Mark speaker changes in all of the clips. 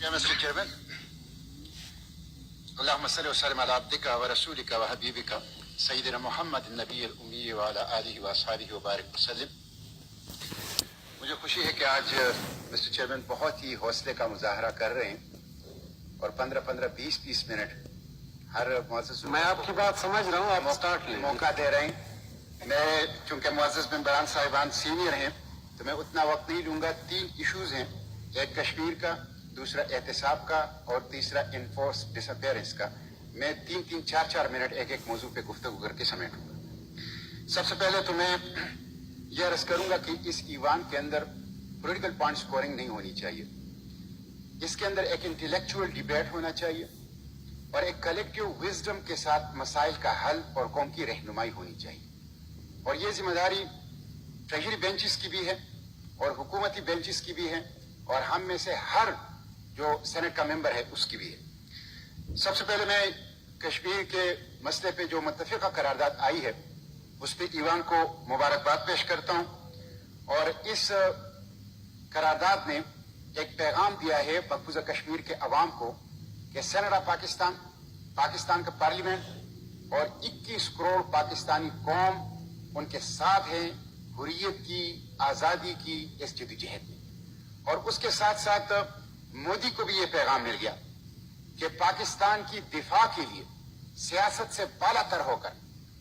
Speaker 1: Yeah, Mr. Chairman. اللهم صل وسلم على عبدك ورسولك وحبيبك سيدنا محمد النبی الأمی وعلى آلہ وصحبہ وبارک وسلم. مجھے خوشی ہے کہ آج مسٹر چیئرمین بہت ہی حوصلے کا مظاہرہ کر رہے ہیں اور 15-20 منٹ ہر معزز
Speaker 2: میں آپ کی بات سمجھ رہا ہوں. آپ سٹارٹ لیں.
Speaker 1: موقع دے رہے ہیں. میں چونکہ معزز ممبران صاحبان سینئر ہیں تو میں اتنا وقت نہیں لوں گا. 3 ایشوز ہیں، ایک کشمیر کا، دوسرا احتساب کا اور تیسرا انفورس ڈس اپیئرنس کا. میں 3-4 منٹ ایک موضوع پہ گفتگو کر کے سمیٹوں گا. سب سے پہلے تو میں یہ عرض کروں گا کہ اس ایوان کے اندر پولیٹیکل پوائنٹ سکورنگ نہیں ہونی چاہیے. اس کے اندر ایک انٹلیکچوئل ڈیبیٹ ہونا چاہیے اور ایک کلیکٹیو وزڈم کے ساتھ مسائل کا حل اور قوم کی رہنمائی ہونی چاہیے. اور یہ ذمہ داری ٹریجری بینچز کی بھی ہے اور حکومتی بینچز کی بھی ہے اور ہم میں سے ہر جو سینٹ کا ممبر ہے اس کی بھی ہے. سب سے پہلے میں کشمیر کے مسئلے پہ جو متفقہ قرارداد آئی ہے اس پہ ایوان کو مبارکباد پیش کرتا ہوں. اور اس قرارداد نے ایک پیغام دیا ہے مقبوضہ کشمیر کے عوام کو کہ سینٹ آف پاکستان، پاکستان کا پارلیمنٹ اور 21 کروڑ پاکستانی قوم ان کے ساتھ ہیں حریت کی، آزادی کی اس جدوجہد میں. اور اس کے ساتھ ساتھ مودی کو بھی یہ پیغام مل گیا کہ پاکستان کی دفاع کے لیے سیاست سے بالا تر ہو کر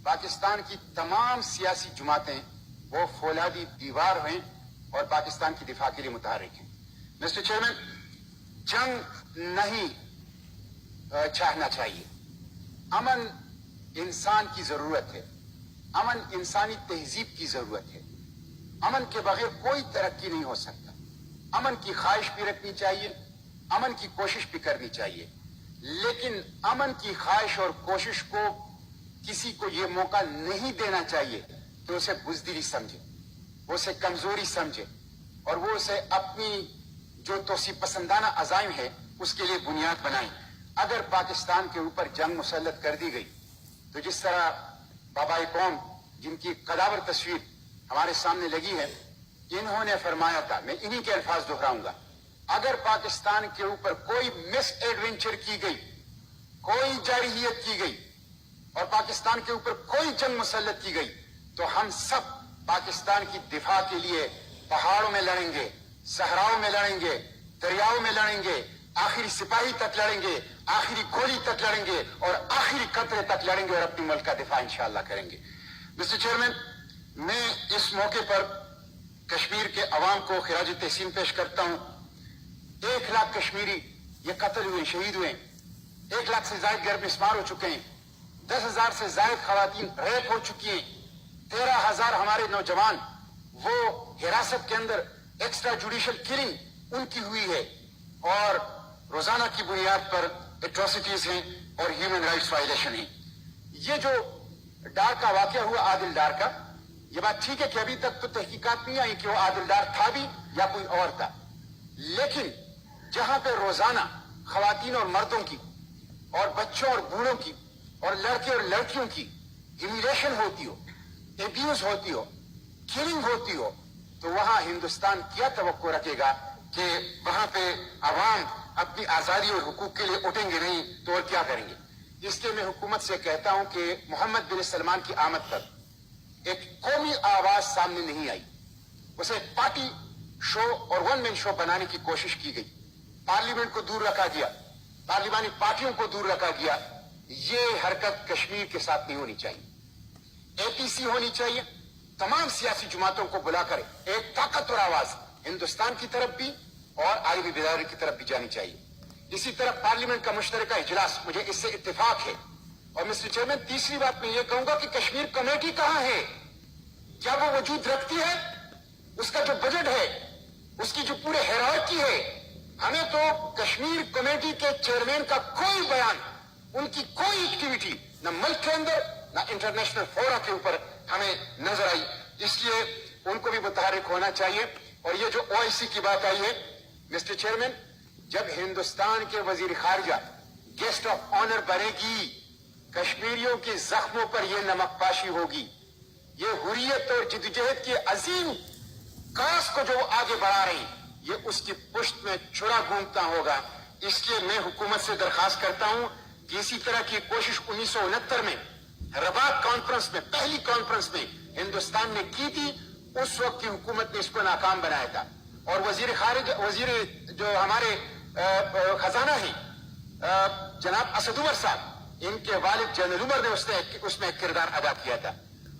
Speaker 1: پاکستان کی تمام سیاسی جماعتیں وہ فولادی دیوار ہیں اور پاکستان کی دفاع کے لیے متحرک ہیں. مسٹر چیئرمین، جنگ نہیں چاہنا چاہیے. امن انسان کی ضرورت ہے، امن انسانی تہذیب کی ضرورت ہے. امن کے بغیر کوئی ترقی نہیں ہو سکتا. امن کی خواہش بھی رکھنی چاہیے، امن کی کوشش بھی کرنی چاہیے، لیکن امن کی خواہش اور کوشش کو کسی کو یہ موقع نہیں دینا چاہیے کہ اسے بزدلی سمجھے، وہ اسے کمزوری سمجھے اور وہ اسے اپنی جو توسیع پسندانہ عزائم ہے اس کے لیے بنیاد بنائیں. اگر پاکستان کے اوپر جنگ مسلط کر دی گئی تو جس طرح بابائے قوم جن کی قداور تصویر ہمارے سامنے لگی ہے، انہوں نے فرمایا تھا، میں انہی کے الفاظ دہراؤں گا، اگر پاکستان کے اوپر کوئی مس ایڈونچر کی گئی، کوئی جارحیت کی گئی اور پاکستان کے اوپر کوئی جنگ مسلط کی گئی تو ہم سب پاکستان کی دفاع کے لیے پہاڑوں میں لڑیں گے، صحراؤں میں لڑیں گے، دریاؤں میں لڑیں گے، آخری سپاہی تک لڑیں گے، آخری گولی تک لڑیں گے اور آخری قطرے تک لڑیں گے اور اپنی ملک کا دفاع انشاءاللہ کریں گے. مسٹر چیئرمین، میں اس موقع پر کشمیر کے عوام کو خراج تحسین پیش کرتا ہوں. 1 لاکھ کشمیری یہ قتل ہوئے، شہید ہوئے. 1 لاکھ سے زائد غیر مسمار ہو چکے ہیں. 10,000 سے زائد خواتین ریپ ہو چکی ہیں. 13,000 ہمارے نوجوان وہ حراست کے اندر ایکسٹرا جوڈیشل کلنگ ان کی ہوئی ہے اور روزانہ کی بنیاد پر ایٹروسٹیز ہیں اور ہیومن رائٹس وائلیشن ہیں. یہ جو ڈار کا واقعہ ہوا، عادل ڈار کا، یہ بات ٹھیک ہے کہ ابھی تک تو تحقیقات نہیں آئی کہ وہ عادل ڈار تھا بھی یا کوئی اور تھا، لیکن جہاں پہ روزانہ خواتین اور مردوں کی اور بچوں اور بوڑھوں کی اور لڑکے اور لڑکیوں کی ہیومیلیشن ہوتی ہو، ایبیوز ہوتی ہو، کلنگ ہوتی ہو، تو وہاں ہندوستان کیا توقع رکھے گا کہ وہاں پہ عوام اپنی آزادی اور حقوق کے لیے اٹھیں گے نہیں تو اور کیا کریں گے. اس لیے میں حکومت سے کہتا ہوں کہ محمد بن سلمان کی آمد پر ایک قومی آواز سامنے نہیں آئی، اسے پارٹی شو اور 1 مین شو بنانے کی کوشش کی گئی. پارلیمنٹ کو دور رکھا گیا، پارلیمانی پارٹیوں کو دور رکھا گیا. یہ حرکت کشمیر کے ساتھ نہیں ہونی چاہیے. APC ہونی چاہیے، تمام سیاسی جماعتوں کو بلا کر ایک طاقتور آواز ہندوستان کی طرف بھی اور عالمی بیداری کی طرف بھی جانی چاہیے. اسی طرح پارلیمنٹ کا مشترکہ اجلاس، مجھے اس سے اتفاق ہے. اور مسٹر چیئرمین، تیسری بات میں یہ کہوں گا کہ کشمیر کمیٹی کہاں ہے؟ کیا وہ وجود رکھتی ہے؟ اس کا جو بجٹ ہے، اس کی جو پورے ہیرارکی ہے، ہمیں تو کشمیر کمیٹی کے چیئرمین کا کوئی بیان، ان کی کوئی ایکٹیویٹی نہ ملک کے اندر نہ انٹرنیشنل فورا کے اوپر ہمیں نظر آئی. اس لیے ان کو بھی متحرک ہونا چاہیے. اور یہ جو OIC کی بات آئی ہے، مسٹر چیئرمین، جب ہندوستان کے وزیر خارجہ گیسٹ آف آنر بنے گی، کشمیریوں کے زخموں پر یہ نمک پاشی ہوگی. یہ حریت اور جدوجہد کی عظیم کاس کو جو آگے بڑھا رہی، یہ اس کی پشت میں چھڑا گھومتا ہوگا اس لیے میں حکومت سے درخواست کرتا ہوں کہ اسی طرح کی کوشش 1969 میں رباط کانفرنس میں، پہلی کانفرنس میں ہندوستان نے کی تھی، اس وقت کی حکومت نے اس کو ناکام بنایا تھا، اور وزیر جو ہمارے خزانہ ہیں جناب اسد عمر صاحب، ان کے والد جنرل عمر نے اس میں ایک کردار ادا کیا تھا،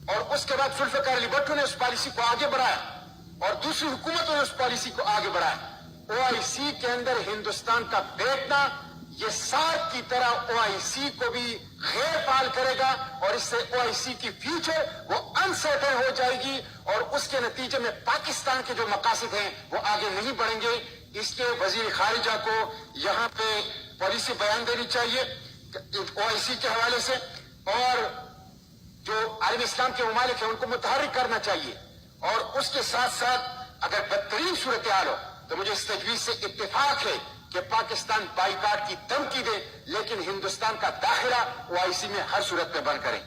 Speaker 1: اور اس کے بعد ذوالفقار علی بھٹو نے اس پالیسی کو آگے بڑھایا اور دوسری حکومتوں نے اس پالیسی کو آگے بڑھایا۔ OIC کے اندر ہندوستان کا بیٹھنا یہ ساتھ کی طرح OIC کو بھی غیر فعال کرے گا، اور اس سے OIC کی فیوچر وہ انسرٹن ہو جائے گی، اور اس کے نتیجے میں پاکستان کے جو مقاصد ہیں وہ آگے نہیں بڑھیں گے۔ اس لیے وزیر خارجہ کو یہاں پہ پالیسی بیان دینی چاہیے OIC کے حوالے سے، اور جو عالم اسلام کے ممالک ہیں ان کو متحرک کرنا چاہیے، اور اس کے ساتھ ساتھ اگر بدترین صورتحال ہو تو مجھے اس تجویز سے اتفاق ہے کہ پاکستان بائیکاٹ کی دھمکی دے، لیکن ہندوستان کا داخلہ OIC میں ہر صورت میں بند کرے۔